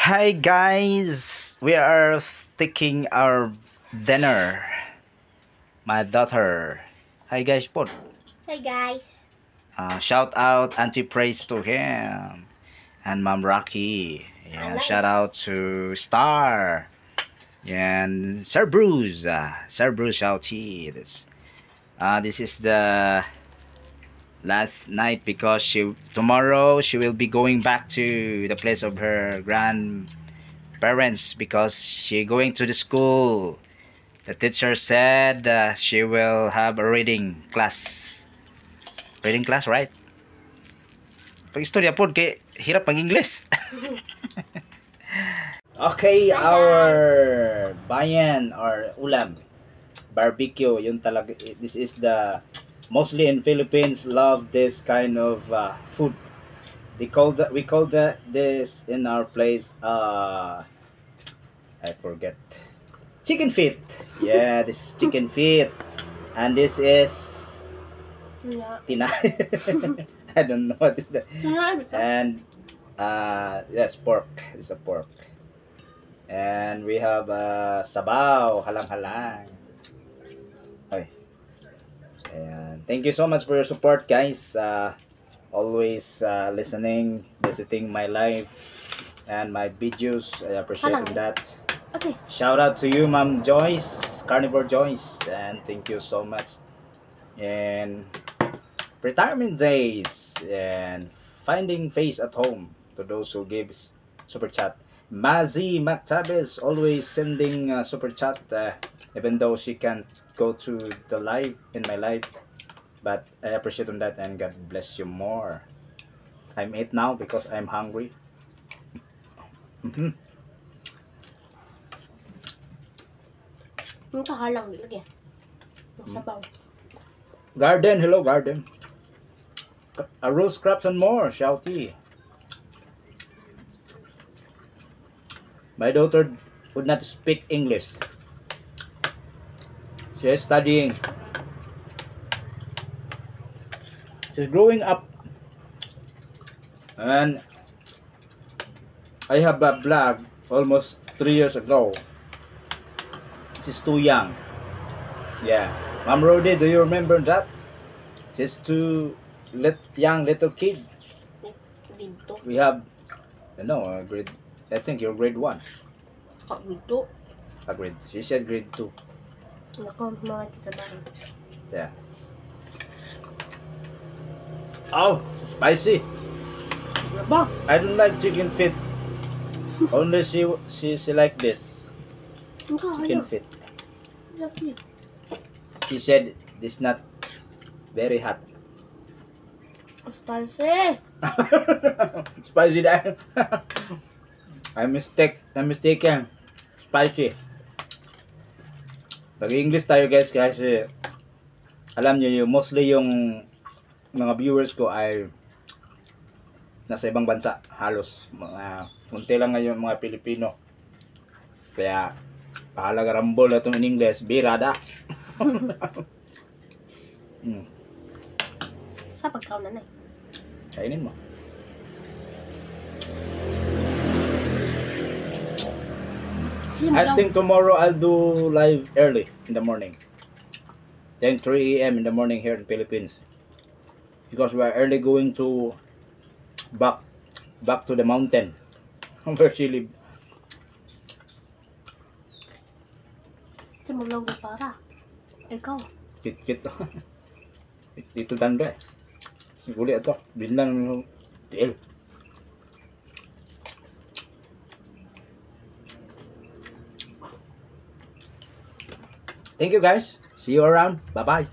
Hi guys, we are taking our dinner. My daughter. Hi guys po. Hey guys. Shout out anti-praise to him and Mom Rocky. Yeah, shout out to Star and Sir Bruce. Sir Bruce shouty. This is the last night because tomorrow she will be going back to the place of her grandparents because she going to the school. The teacher said she will have a reading class. Reading class, right? Pag istorya po, kay hirap pag English. Okay, our bayan or ulam, barbecue, yun talaga. This is the mostly in Philippines love this kind of food. We call that this in our place. I forget. Chicken feet. Yeah, this is chicken feet, and this is tina. I don't know what is that. And yes, pork. It's a pork. And we have sabaw, halang-halang. Okay. And thank you so much for your support, guys. Always listening, visiting my live and my videos. I appreciate that. Okay. Shout out to you, Ma'am Joyce, Carnivore Joyce, and thank you so much. And retirement days and finding face at home to those who gives super chat. Mazi Mactabes always sending super chat, even though she can't go to the live in my live, but I appreciate on that and God bless you more. I'm eat now because I'm hungry. Yung kahalang lagi. Sabaw. Garden, hello Garden. A roast crabs and more, shouty. My daughter would not speak English. She is studying. She's growing up. And I have a blog almost 3 years ago. She's too young. Yeah. Mom Rodi, do you remember that? She's too young little kid. Dito. We have, grade, I think you're grade 1. Dito. Grade, she said grade 2. Nako, mga kita ba? Yeah. Oh, spicy. Ba? I don't like chicken feet. Only she like this. Yung Chicken kahalang. feet. Lagi. She said this not very hot. Spicy. Spicy that. I'm mistaken. Spicy. Pag English tayo guys kasi alam niyo yung mostly yung mga viewers ko ay nasa ibang bansa halos mga kunti lang ngayon mga Pilipino. Kaya pahalaga rambol na itong in English, birada. Sa pagkaon na. Kainin mo. I think tomorrow I'll do live early in the morning. 3 a.m. in the morning here in Philippines. Because we are early going to back to the mountain where she live. Tumulong na para. Ikaw. Kit. Dito tanda eh. Guli ito. Binlang tiil. Thank you guys. See you around. Bye-bye.